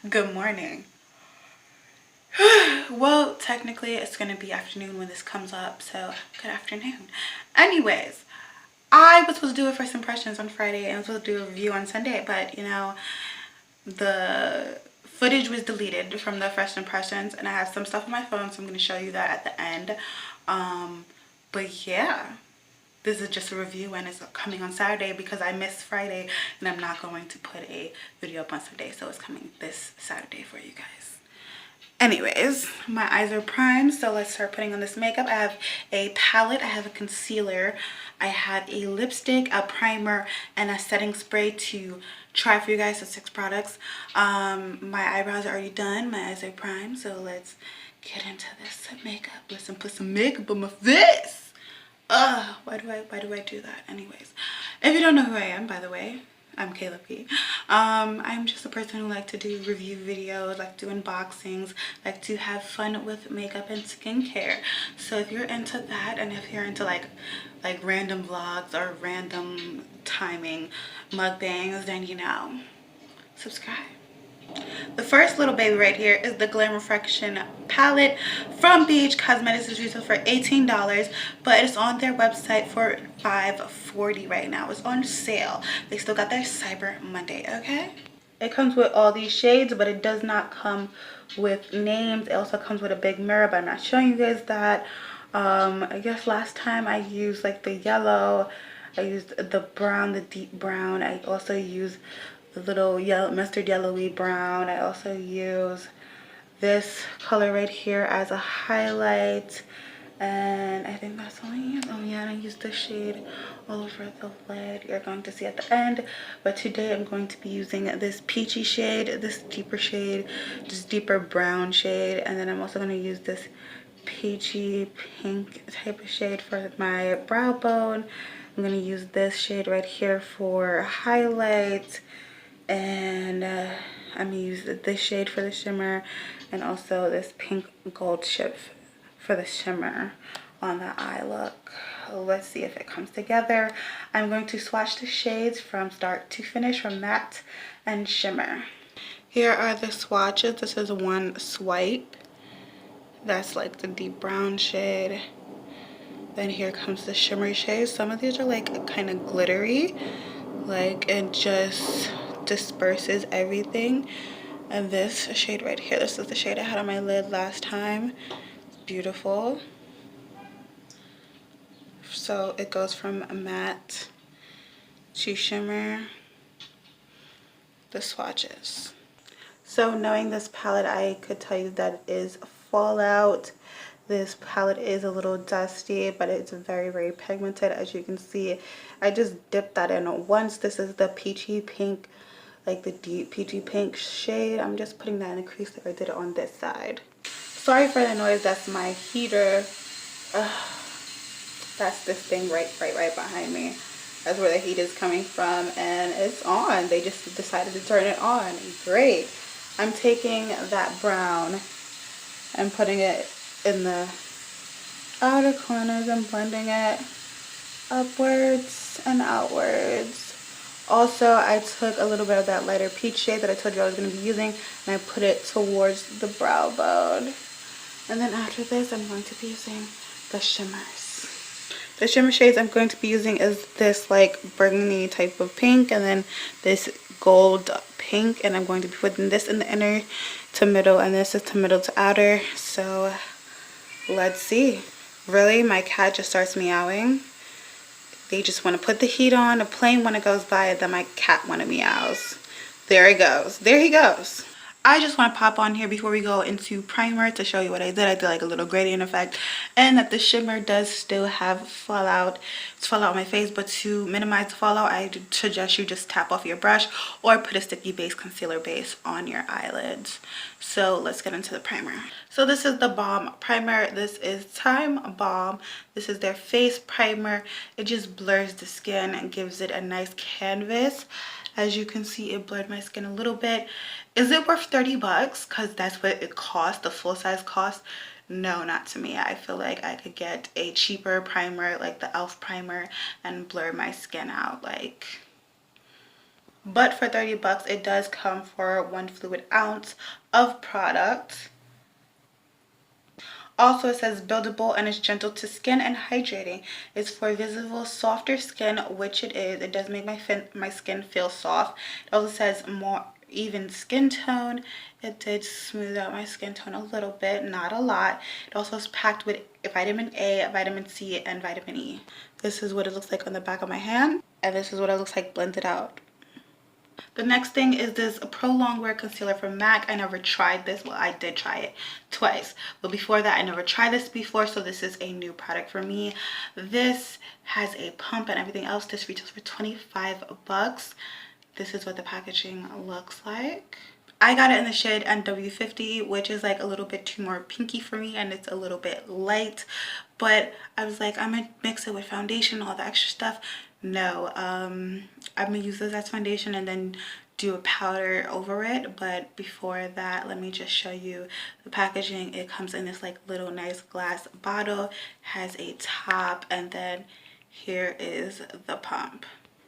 Good morning. Well, technically it's gonna be afternoon when this comes up, so good afternoon. Anyways, I was supposed to do a first impressions on Friday and I was supposed to do a review on Sunday, but the footage was deleted from the first impressions and I have some stuff on my phone, so I'm going to show you that at the end. But yeah, this is just a review and it's coming on Saturday because I missed Friday and I'm not going to put a video up on Sunday, so it's coming this Saturday for you guys. Anyways, my eyes are primed, so let's start putting on this makeup. I have a palette, I have a concealer, I have a lipstick, a primer, and a setting spray to try for you guys. So 6 products. My eyebrows are already done, my eyes are primed, so let's get into this makeup. Let's put some makeup on my face. Why do I do that? Anyways, if you don't know who I am, by the way, I'm Kayla P. I'm just a person who like to do review videos, like to do unboxings, like to have fun with makeup and skincare. So if you're into that, and if you're into like random vlogs or random timing mukbangs, then subscribe. The first little baby right here is the Glam Reflection palette from BH Cosmetics. It's retail for $18, but it's on their website for $5.40 right now. It's on sale. They still got their Cyber Monday, okay? It comes with all these shades, but it does not come with names. It also comes with a big mirror, but I'm not showing you guys that. I guess last time I used like the yellow, I used the brown, the deep brown. I also used the little yellow, mustard yellowy brown. I also use this color right here as a highlight, and I think that's all I use. Oh yeah, and I use this shade all over the lid. You're going to see at the end, but today I'm going to be using this peachy shade, this deeper shade, this deeper brown shade, and then I'm also going to use this peachy pink type of shade for my brow bone. I'm going to use this shade right here for highlight, and I'm going to use this shade for the shimmer, and also this pink gold chip for the shimmer on the eye look. Let's see if it comes together. I'm going to swatch the shades from start to finish, from matte and shimmer. Here are the swatches. This is one swipe. That's like the deep brown shade. Then here comes the shimmery shades. Some of these are like kind of glittery, like it just disperses everything. And this shade right here, this is the shade I had on my lid last time. It's beautiful. So it goes from matte to shimmer. The swatches. So knowing this palette, I could tell you that it is Fallout. This palette is a little dusty, but it's very, very pigmented. As you can see, I just dipped that in once. This is the peachy pink, like the deep peachy pink shade. I'm just putting that in a crease like I did it on this side. Sorry for the noise. That's my heater. That's this thing right behind me. That's where the heat is coming from, and it's on. They just decided to turn it on. Great. I'm taking that brown and putting it in the outer corners and blending it upwards and outwards. Also, I took a little bit of that lighter peach shade that I told you I was going to be using, and I put it towards the brow bone. And then after this, I'm going to be using the shimmers. The shimmer shades I'm going to be using is this like burgundy type of pink, and then this gold pink, and I'm going to be putting this in the inner to middle, and this is to middle to outer. So let's see. Really, my cat just starts meowing. They just want to put the heat on. A plane when it goes by, and then my cat want to meows. There he goes. There he goes. I just want to pop on here before we go into primer to show you what I did. I did like a little gradient effect, and that the shimmer does still have fallout. It's fallout on my face, but to minimize the fallout, I suggest you just tap off your brush or put a sticky base concealer base on your eyelids. So let's get into the primer. So this is the Balm primer. This is Time Balm. This is their face primer. It just blurs the skin and gives it a nice canvas. As you can see, it blurred my skin a little bit. Is it worth 30 bucks? Because that's what it cost, the full size cost. No, not to me. I feel like I could get a cheaper primer like the e.l.f. primer and blur my skin out like but for 30 bucks it does come for 1 fluid ounce of product. Also, it says buildable and is gentle to skin and hydrating. It's for visible, softer skin, which it is. It does make my skin feel soft. It also says more even skin tone. It did smooth out my skin tone a little bit, not a lot. It also is packed with vitamin A, vitamin C, and vitamin E. This is what it looks like on the back of my hand, and this is what it looks like blended out. The next thing is this Pro Longwear Concealer from MAC. I never tried this. Well, I did try it twice. But before that, I never tried this before. So this is a new product for me. This has a pump and everything else. This retails for 25 bucks. This is what the packaging looks like. I got it in the shade NW50, which is like a little bit too more pinky for me, and it's a little bit light. But I was like, I'm gonna mix it with foundation, all the extra stuff. No, I'm gonna use this as foundation and then do a powder over it. But before that, let me just show you the packaging. It comes in this like little nice glass bottle, has a top, and then here is the pump.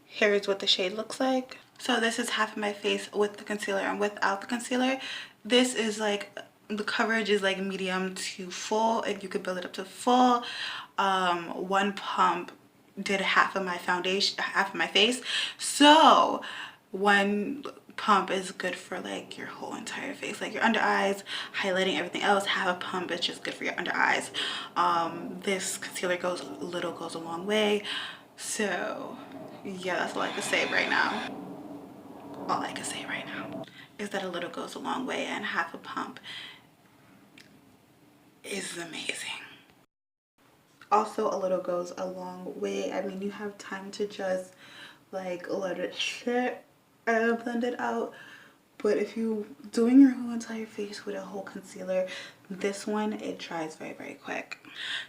Here is what the shade looks like. So this is half of my face with the concealer and without the concealer. This is like, the coverage is like medium to full. If you could build it up to full. One pump did half of my foundation, half of my face. So one pump is good for like your whole entire face, like your under eyes, highlighting, everything else. Half a pump is just good for your under eyes. This concealer goes a long way. So yeah, that's all I can say right now. All I can say right now is that a little goes a long way, and half a pump is amazing. Also, a little goes a long way. I mean, you have time to just like let it sit and blend it out. But if you're doing your whole entire face with a whole concealer, this one, it dries very, very quick.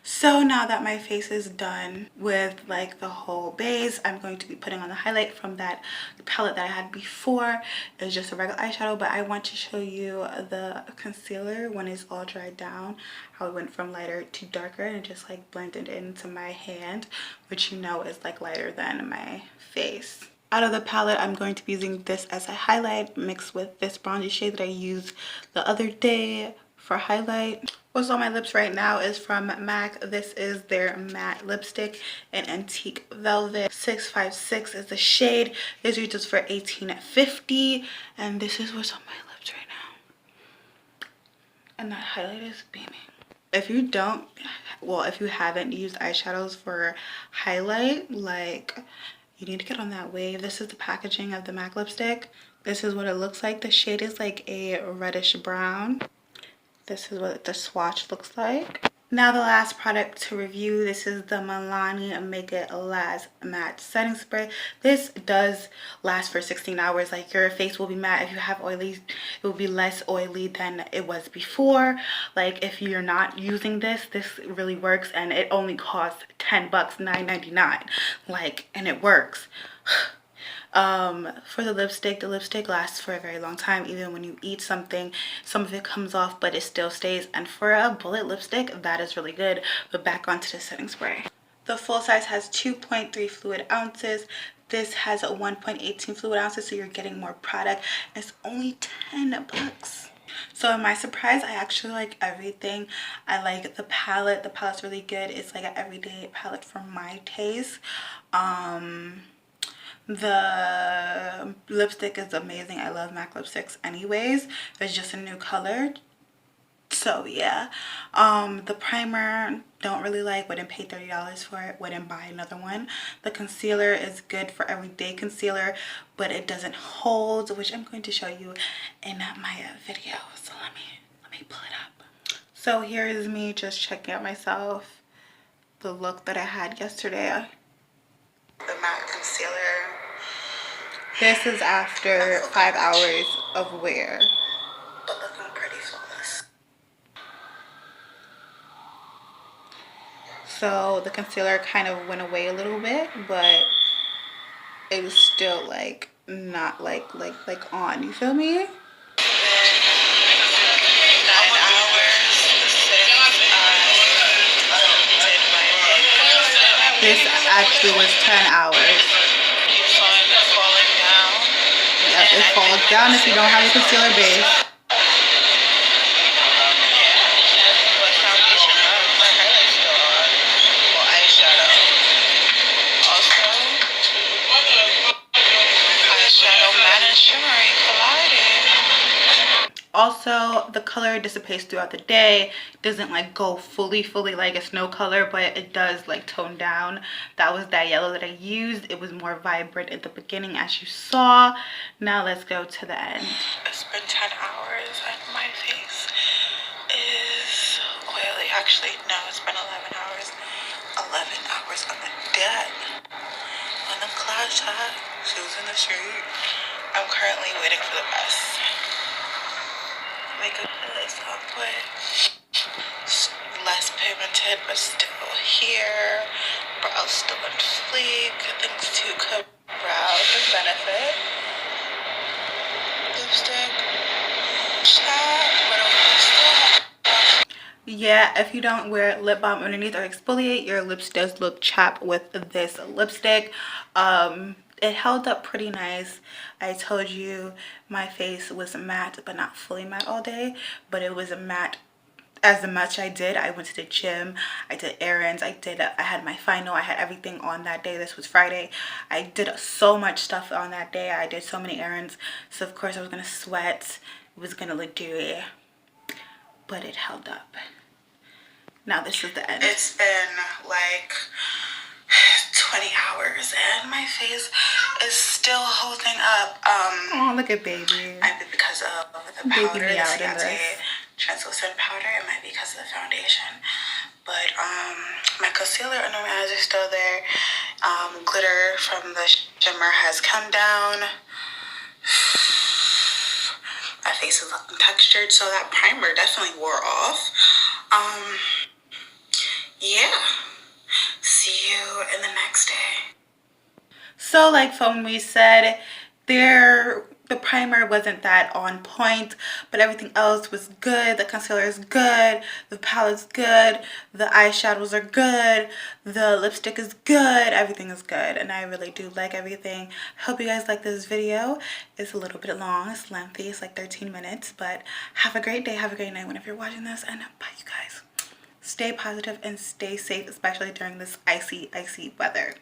So now that my face is done with like the whole base, I'm going to be putting on the highlight from that palette that I had before. It's just a regular eyeshadow, but I want to show you the concealer when it's all dried down, how it went from lighter to darker and it just like blended into my hand, which you know is like lighter than my face. Out of the palette, I'm going to be using this as a highlight mixed with this bronzy shade that I used the other day for highlight. What's on my lips right now is from MAC. This is their matte lipstick in Antique Velvet. 656 is the shade. This retails for $18.50, and this is what's on my lips right now. And that highlight is beaming. If you don't, well, if you haven't used eyeshadows for highlight, like, you need to get on that wave. This is the packaging of the MAC lipstick. This is what it looks like. The shade is like a reddish brown. This is what the swatch looks like. Now the last product to review, this is the Milani Make It Last Matte Setting Spray. This does last for 16 hours. Like, your face will be matte. If you have oily, it will be less oily than it was before. Like, if you're not using this, this really works, and it only costs 10 bucks, $9.99. Like, and it works. For the lipstick lasts for a very long time. Even when you eat something, some of it comes off, but it still stays. And for a bullet lipstick, that is really good. But back onto the setting spray. The full size has 2.3 fluid ounces. This has 1.18 fluid ounces, so you're getting more product. It's only 10 bucks. So am I surprised? I actually like everything. I like the palette. The palette's really good. It's like an everyday palette for my taste. The lipstick is amazing. I love MAC lipsticks anyways. It's just a new color. So yeah. The primer, don't really like. Wouldn't pay $30 for it. Wouldn't buy another one. The concealer is good for everyday concealer, but it doesn't hold, which I'm going to show you in my video. So let me pull it up. So here is me just checking out myself. The look that I had yesterday. The matte concealer. This is after 5 hours of wear. But looking pretty flawless. So the concealer kind of went away a little bit, but it was still like not like on. You feel me? This actually was 10 hours. Falling down. It falls down if you don't have a concealer base. Also, the color dissipates throughout the day. Doesn't like go fully like a snow color, but it does like tone down. That was that yellow that I used. It was more vibrant at the beginning, as you saw. Now let's go to the end. It's been 10 hours and my face is oily. Actually, no, it's been 11 hours. 11 hours of the dead. On the cloud top, shoes in the street. I'm currently waiting for the bus. Makeup is up with less pigmented but still here. Brows still in fleek. Things to cover brows and benefit. Lipstick. Yeah, if you don't wear lip balm underneath or exfoliate, your lips does look chapped with this lipstick. It held up pretty nice. I told you my face was matte but not fully matte all day, but it was a matte as much I did. I went to the gym, I did errands, I had my final, I had everything on that day. This was Friday. I did so much stuff on that day. I did so many errands, so of course I was gonna sweat. It was gonna look dewy, but it held up. Now this is the end. It's been like 20 hours and my face is still holding up. Oh, look at baby. Might be because of the powder, the Ciate translucent powder. It might be because of the foundation. But my concealer under my eyes is still there. Glitter from the shimmer has come down. My face is looking textured, so that primer definitely wore off. Yeah. See you in the next day. So like when we said, the primer wasn't that on point, but everything else was good. The concealer is good, the palette's good, the eyeshadows are good, the lipstick is good, everything is good, and I really do like everything. Hope you guys like this video. It's a little bit long, it's lengthy, it's like 13 minutes, but have a great day, have a great night whenever you're watching this, and bye you guys. Stay positive and stay safe, especially during this icy weather.